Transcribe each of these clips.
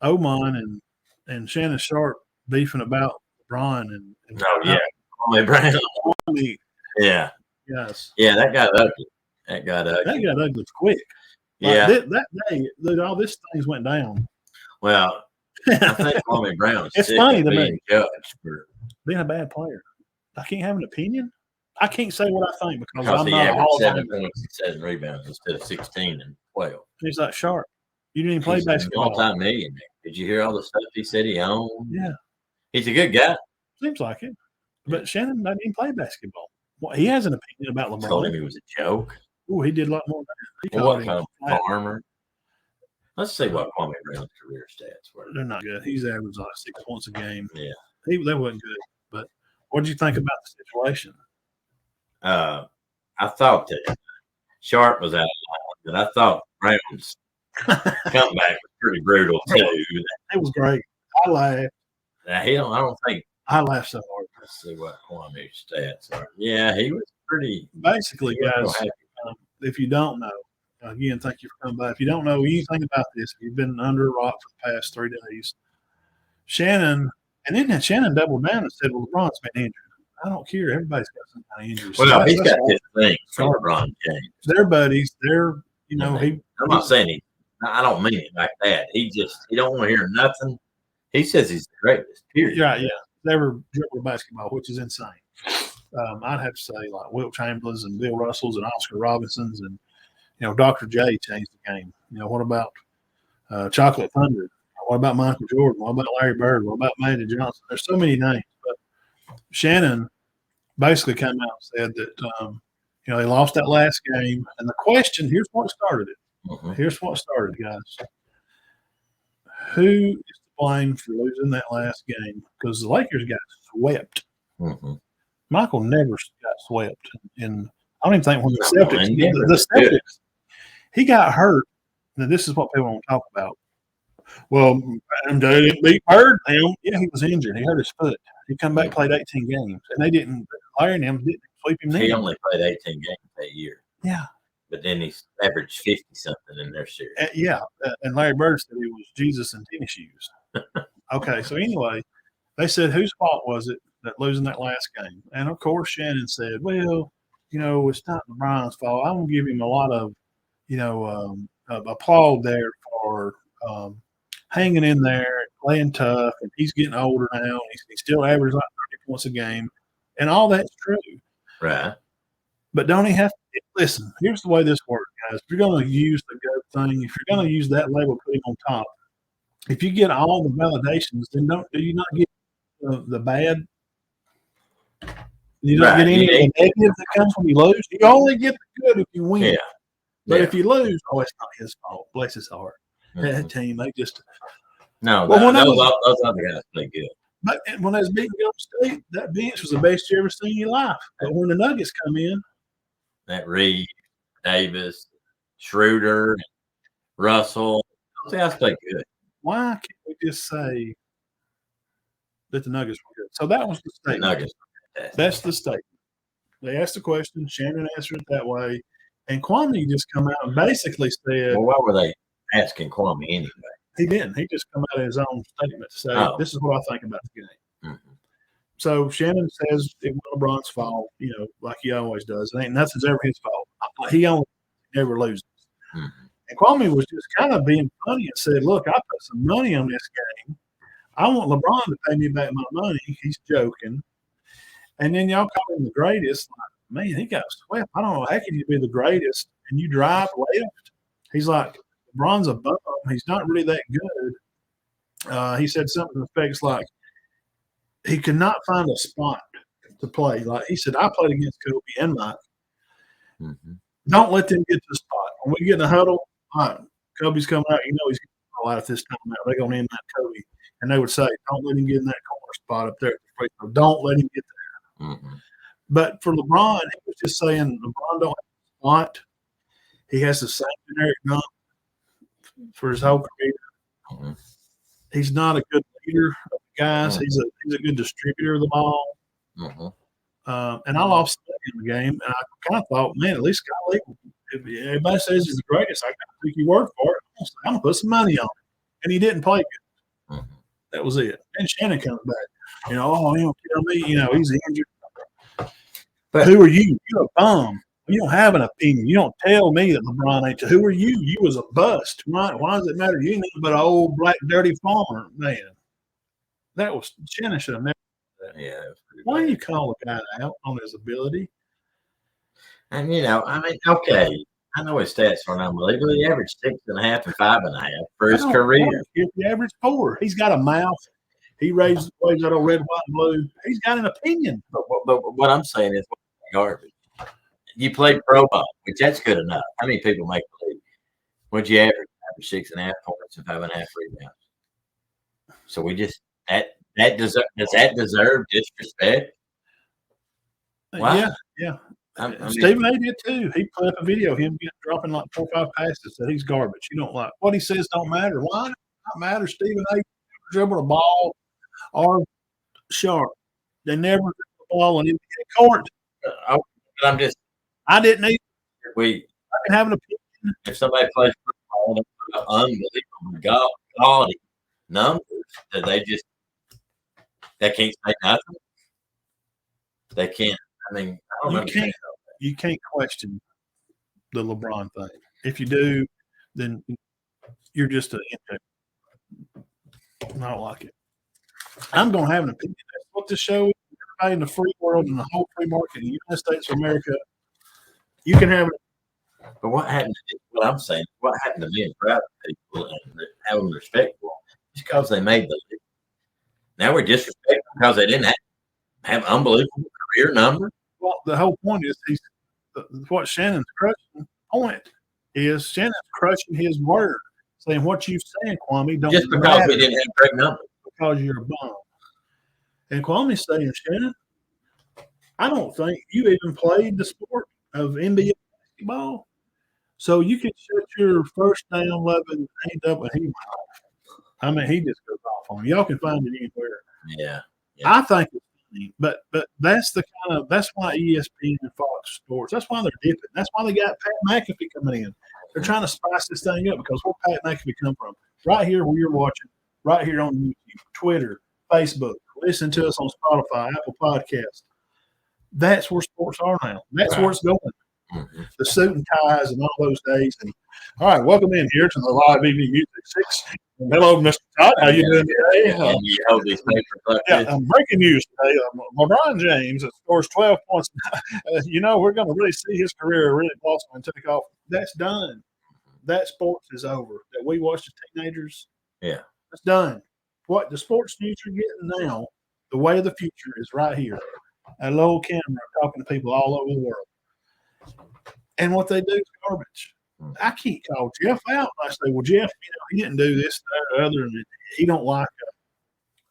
Oman and Shannon Sharpe beefing about Bron and Oh yeah, Kwame Brown. Yeah, yes, yeah, that got ugly. That got ugly. That got ugly quick. Yeah, that day, dude, all this things went down. Well, I think Kwame Brown's it's sick funny of to being me judged for being a bad player. I can't have an opinion. I can't say what I think because I'm he not a averaged Hall of 7 Famer. points and 7 rebounds instead of 16 and 12. He's like Sharpe. You didn't even play He's basketball. a multi-millionaire. Did you hear all the stuff he said he owned? Yeah, he's a good guy. seems like it. But Shannon doesn't even play basketball. Well, he has an opinion about LeBron. Told him he was a joke. Oh, he did a lot more than that. What kind of farmer? Let's see what Kwame Brown's career stats were. They're not good. He's averaged like 6 points a game. Yeah, they wasn't good. But what did you think about the situation? I thought that Sharpe was out of line, but I thought Brown's comeback was pretty brutal too. It was great. I laughed. I don't think. I laughed so hard. Let's see what Kwame's stats are. Yeah, he was pretty. Basically, guys, if you don't know, again, thank you for coming by. If you don't know anything about this, you've been under a rock for the past 3 days. Shannon, and then Shannon doubled down and said, well, LeBron's been injured. I don't care. Everybody's got some kind of injury. Well, he's got his thing for LeBron James. They're buddies. They're, I'm not saying I don't mean it like that. He don't want to hear nothing. He says he's the greatest, period. Right, yeah. Never dribbled basketball, which is insane. I'd have to say like Wilt Chamberlain's and Bill Russell's and Oscar Robinson's and, Dr. J changed the game. What about Chocolate Thunder? What about Michael Jordan? What about Larry Bird? What about Magic Johnson? There's so many names. But Shannon basically came out and said that, they lost that last game. And the question, here's what started it. Mm-hmm. Here's what started, guys. Who is to blame for losing that last game? Because the Lakers got swept. Mm-hmm. Michael never got swept. And I don't even think when the Celtics, he got hurt. Now, this is what people want to talk about. Well, they didn't beat Bird. Yeah, he was injured. He hurt his foot. He come back, played 18 games. And they didn't, Larry and them didn't sweep him. He only played 18 games that year. Yeah. But then he averaged 50-something in their series. And Larry Bird said he was Jesus in tennis shoes. Okay, so anyway, they said whose fault was it that losing that last game? And, of course, Shannon said, well, it's not LeBron's fault. I'm going to give him a lot of, applaud there for hanging in there, playing tough, and he's getting older now. And he still averages like 30 points a game. And all that's true. Right. But don't he have to – listen, here's the way this works, guys. If you're going to use the GOAT thing, if you're going to use that label, put him on top, if you get all the validations, then do you not get the bad? You don't get any of the negative that comes when you lose. You only get the good if you win. Yeah. But if you lose, it's not his fault. Bless his heart. Mm-hmm. That team, they just – No, those other guys play good. But when they was beating Golden State, that bench was the best you ever seen in your life. But when the Nuggets come in, that Reed, Davis, Schroeder, Russell, those guys play good. Why can't we just say that the Nuggets were good? So that was the statement. The Nuggets. That's the statement. They asked the question. Shannon answered it that way. And Kwame just come out and basically said – well, why were they asking Kwame anyway? He didn't. He just come out of his own statement to say, this is what I think about the game. Mm-hmm. So Shannon says it was LeBron's fault, like he always does. It ain't nothing's ever his fault. He only never loses. Mm-hmm. And Kwame was just kind of being funny and said, look, I put some money on this game. I want LeBron to pay me back my money. He's joking. And then y'all call him the greatest. Like, man, he got swept. I don't know. How can you be the greatest and you drive left? He's like, LeBron's a bum. He's not really that good. He said something to the effects like he could not find a spot to play. Like he said, I played against Kobe and Mike. Mm-hmm. Don't let them get to the spot. When we get in a huddle, all right, Kobe's coming out. He's going to go out at this time out. They're going to end that Kobe. And they would say, don't let him get in that corner spot up there. Don't let him get there. Mm-hmm. But for LeBron, he was just saying LeBron don't have a spot. He has the same generic number for his whole career. Mm-hmm. He's not a good leader of the guys. Mm-hmm. He's a good distributor of the ball. Mm-hmm. And I lost in the game, and I kind of thought, man, at least Scott Lee, if everybody says he's the greatest, I got to take your word for it. I'm going to put some money on it. And he didn't play good. That was it. And Shannon comes back. Oh, he don't tell me. He's injured. But who are you? You're a bum. You don't have an opinion. You don't tell me that LeBron ain't. Who are you? You was a bust. Why does it matter? You ain't nothing but an old black dirty farmer, man. That was Shannon should have never. Yeah. Why do you call a guy out on his ability? And okay. I know his stats are unbelievable. He averaged 6.5 and 5.5 for his career. If he averaged 4, he's got a mouth. He waves that old red, white, and blue. He's got an opinion. But what I'm saying is garbage. You played pro ball, which that's good enough. How many people make the league? What'd you average? 6.5 points and 5.5 rebounds. So we just does that deserve disrespect? Wow. Yeah. Stephen A did too. He put up a video of him dropping like 4 or 5 passes that he's garbage. You don't like what he says don't matter. Why does it not matter? Stephen A dribbled a ball or Sharpe. They never dribbled the ball in NBA court. I didn't either. I can have an opinion. If somebody plays football, they're unbelievable quality numbers that they can't say nothing. They can't. I don't know. You can't question the LeBron thing. If you do, then you're just I don't like it. I'm going to have an opinion. That's what this show is. Everybody in the free world and the whole free market in the United States of America, you can have it. But what happened to being proud of people and having respect for them is because they made the league. Now we're disrespecting because they didn't have unbelievable career numbers. Well, the whole point is what Shannon's crushing point is Shannon's crushing his word, saying what you saying, Kwame, don't just because we didn't have great numbers. Because you're a bum. And Kwame's saying, Shannon, I don't think you even played the sport of NBA basketball. So you can shut your first down 11 ain't up and he went off. I mean, he just goes off on you. Y'all can find it anywhere. Yeah. I think it's funny, but that's why ESPN and Fox Sports, that's why they're dipping. That's why they got Pat McAfee coming in. They're trying to spice this thing up because where Pat McAfee come from? Right here where you're watching, right here on YouTube, Twitter, Facebook, listen to us on Spotify, Apple Podcasts. That's where sports are now. That's where it's going. Mm-hmm. The suit and ties and all those days. And all right, welcome in here to the live evening music 6. Hello, Mr. Todd. How you doing today? Breaking news today. LeBron James scores 12 points. We're going to really see his career really blossom and take off. That's done. That sports is over. That we watch the teenagers. Yeah, that's done. What the sports news you're getting now, the way of the future is right here. A little camera talking to people all over the world. And what they do is garbage. I can't call Jeff out. I say, well, Jeff, he didn't do this, that, or other, and he don't like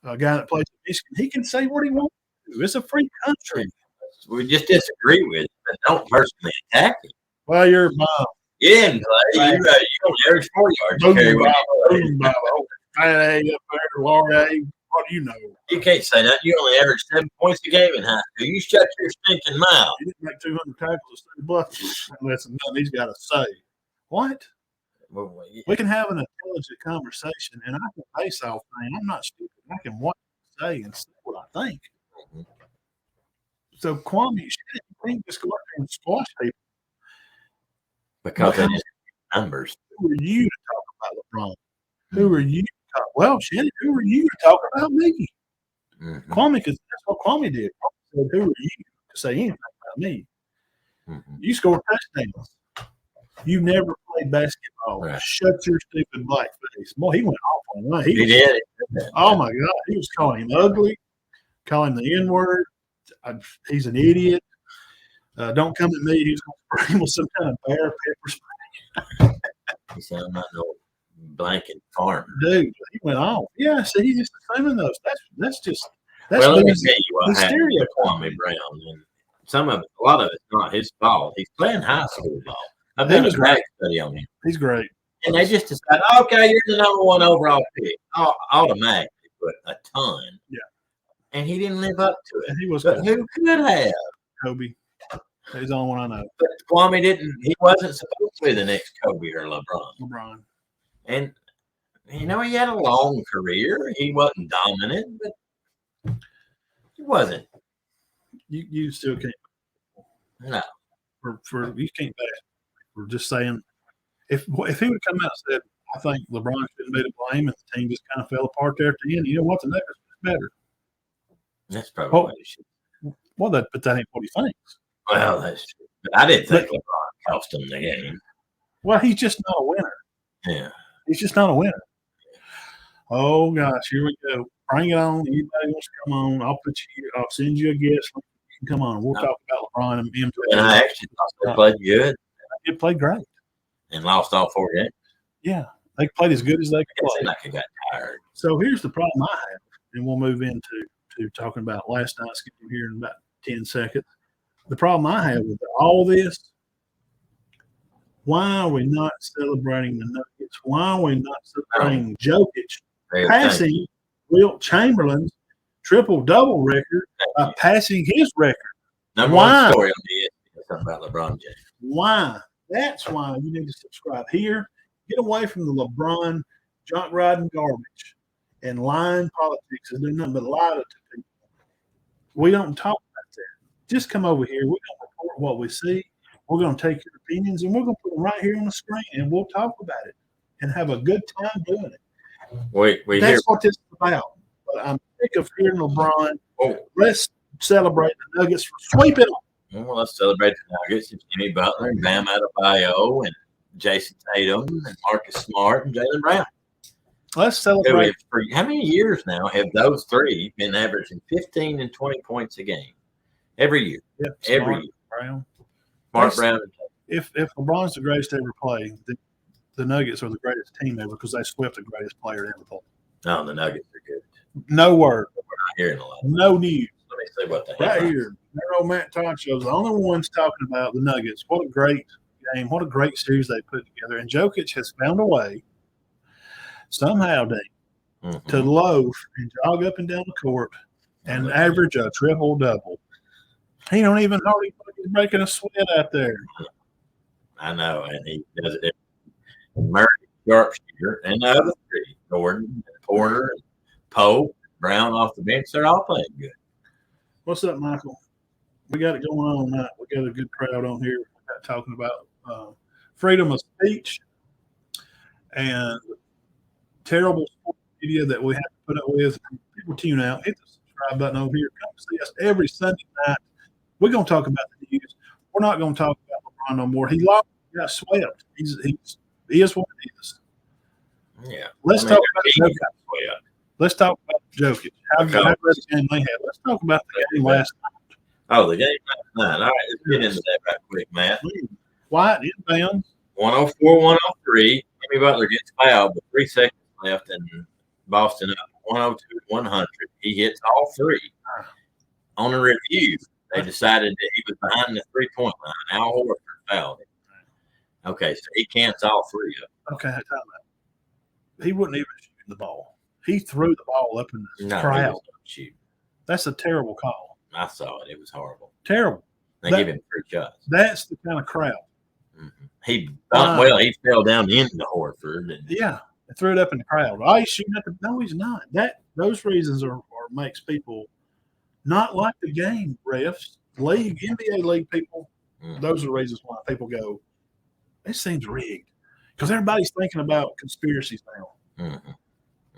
a guy that plays at Michigan. He can say what he wants to. It's a free country. We just disagree with it, but don't personally attack it. Well, you're a mom. Yeah, and you don't average 40 yards. You carry fat A up there, large A. What do you know? You can't say that. You only average 7 points a game in high school. You shut your stinking mouth. You didn't make 200 tackles to stay buckets. That's nothing he's got to say. What? Well, yeah. We can have an intelligent conversation, and I can base off things. I'm not stupid. I can watch what I say and say what I think. Mm-hmm. So, Kwame, you can't just go out there and squash people. Because they just numbers. Who are you to talk about LeBron? Who are you to talk? Well, Shannon, who are you to talk about me? Mm-hmm. Kwame, because that's what Kwame did. Kwame said, who are you to say anything about me? Mm-hmm. You scored touchdowns. You never played basketball. Right. Shut your stupid black face. Boy, he went off on me. He did. Oh, my God. He was calling him ugly, calling him the N-word. He's an idiot. Don't come at me. He was going to spray him with some kind of bear pepper spray. He said, I'm not no blanket farmer. Dude, he went off. Yeah, see, he's just assuming those. That's well, let me tell you what happened with Kwame Brown. And a lot of it's not his fault. He's playing high school ball. I've done a back study on him. He's great. And they just decided, okay, you're the number 1 overall pick. Automatically put a ton. Yeah. And he didn't live up to it. And he was but who could have? Kobe. He's the only one I know. But Kwame didn't. He wasn't supposed to be the next Kobe or LeBron. LeBron. And He had a long career. He wasn't dominant, but he wasn't. You still can't. No. For you can't bash. We're just saying if he would come out and said, I think LeBron shouldn't be to blame, and the team just kind of fell apart there at the end. You know what? The Nuggets was better. That's probably what he should. Well, but that ain't what he thinks. Well, that's true. But I didn't think LeBron cost him the game. Well, he's just not a winner. Yeah. He's just not a winner. Oh, gosh, here we go. Bring it on. Anybody wants to come on, I'll put you here. I'll send you a guest. Come on. We'll talk about LeBron and MJ. And I actually thought they played good. They played great. And lost all 4 games. Yeah. They played as good as they could play. Like they got tired. So here's the problem I have, and we'll move into talking about last night's game here in about 10 seconds. The problem I have with all this, why are we not celebrating the Nuggets? Why are we not celebrating Jokic passing Wilt Chamberlain's triple-double record by passing his record? Number one story on the something about LeBron James. Why? That's why you need to subscribe here. Get away from the LeBron junk riding garbage and lying politics and do nothing but lie to people. We don't talk about that. Just come over here. We're going to report what we see. We're going to take your opinions, and we're going to put them right here on the screen, and we'll talk about it and have a good time doing it. That's what this is about. But I'm sick of hearing LeBron. Let's celebrate the Nuggets for sweeping them. Well, let's celebrate the Nuggets and Jimmy Butler and Bam Adebayo and Jason Tatum and Marcus Smart and Jaylen Brown. Let's celebrate. For how many years now have those three been averaging 15 and 20 points a game? Every year. Yep, every year. Brown. Smart, Brown. If LeBron's the greatest to ever play, the Nuggets are the greatest team ever because they swept the greatest player to ever play. No, the Nuggets are good. No word. We're not hearing a lot. No news. Let me say what the heck. Right here. Their old Matt Todd show's the only ones talking about the Nuggets. What a great game. What a great series they put together. And Jokic has found a way, somehow, Dave, to loaf and jog up and down the court and average a triple-double. He don't even hardly he's breaking a sweat out there. I know, and he does it. Murray, Sharpe, and the other three, Gordon, and Porter, and Pope, Brown off the bench, they're all playing good. What's up, Michael? We got it going on tonight. We got a good crowd on here. We got talking about freedom of speech and terrible media that we have to put up with. People tune out. Hit the subscribe button over here. Come see us every Sunday night. We're going to talk about the news. We're not going to talk about LeBron no more. He lost. He got swept. He is what it is. Yeah. Let's talk about Jokic. Let's talk about Jokic. How great a game they had. Let's talk about the game last night. Oh, the game last night. All right, let's get into that right quick, Matt. Wyatt inbound. 104-103. Jimmy Butler gets fouled with 3 seconds left, and Boston up 102-100. He hits all three. On a review, they decided that he was behind the three-point line. Al Horford fouled him. Okay, so he counts all three of them. Okay, time out. He wouldn't even shoot the ball. He threw the ball up in the crowd. Shoot. That's a terrible call. I saw it. It was horrible. Terrible. They give him 3 shots. That's the kind of crowd. Mm-hmm. He fell down into Horford. Yeah, threw it up in the crowd. Oh, he's shooting at the – no, he's not. Those reasons are makes people not like the game, refs, league, NBA league people. Mm-hmm. Those are the reasons why people go, this seems rigged. Because everybody's thinking about conspiracies now. Mm-hmm.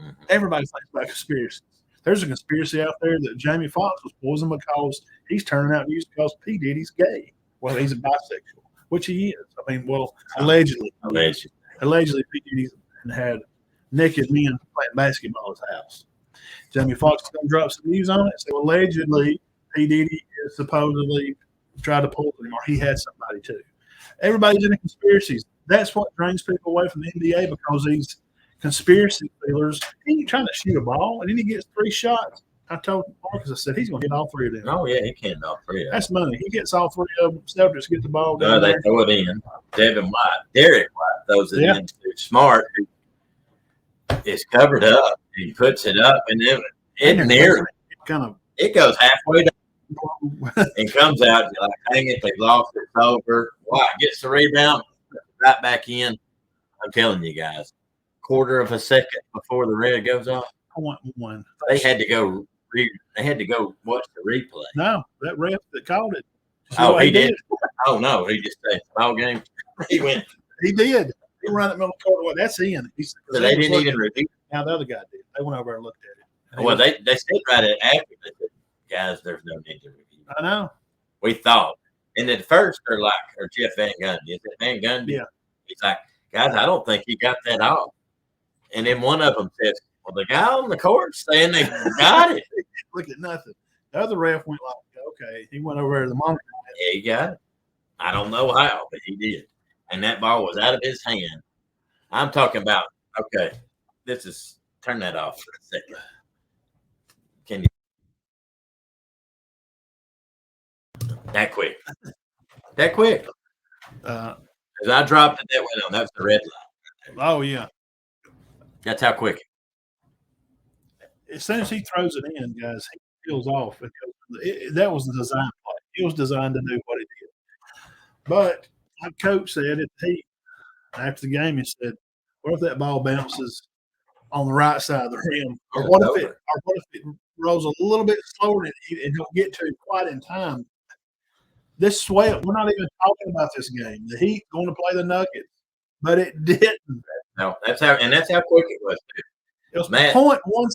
Mm-hmm. Everybody's thinking about conspiracies. There's a conspiracy out there that Jamie Foxx was poisoned because he's turning out news because P. Diddy's gay. Well, he's a bisexual, which he is. I mean, allegedly. Allegedly, P. Diddy had naked men playing basketball at his house. Jamie Foxx is going to drop some news on it. So allegedly, P. Diddy is supposedly tried to poison him, or he had somebody too. Everybody's into conspiracies. That's what drains people away from the NBA because these conspiracy theorists, he ain't trying to shoot a ball, and then he gets 3 shots. I told Marcus, I said, he's going to hit all 3 of them. Oh, yeah, he can all 3 of them. That's money. He gets all 3 of them. Celtics get the ball down they throw it in. Derek White throws it in. Smart, who is covered up. He puts it up, and then it goes halfway down and comes out. You're like, dang it, they've lost it. It's over. White gets the rebound, right back in. I'm telling you guys, quarter of a second before the red goes off. 0.1. They had to go. They had to go watch the replay. No, that ref that called it. Oh, he did. Oh no, he just said ball game. He went. He did. He ran the middle of the court. Well, that's in. So they didn't even review. Now the other guy did. They went over and looked at it. Well, they said right after they said, guys, there's no need to review. I know. We thought. And at first, they're like, or Jeff Van Gundy. Is it Van Gundy? Yeah. He's like, guys, I don't think he got that off. And then one of them says, well, the guy on the court saying they got it. Look at nothing. The other ref went like, okay. He went over to the monitor. Yeah, he got it. I don't know how, but he did. And that ball was out of his hand. I'm talking about, okay, turn that off for a second. Can you? That quick. That quick. As I dropped it, that went on. That's the red line. Oh, yeah. That's how quick. As soon as he throws it in, guys, he peels off. Because that was the design play. He was designed to do what he did. But my coach said after the game, he said, what if that ball bounces on the right side of the rim? Or what if it rolls a little bit slower and don't get to it quite in time? This swell, we're not even talking about this game. The Heat going to play the Nuggets, but it didn't. No, that's how quick it was. It was 0.1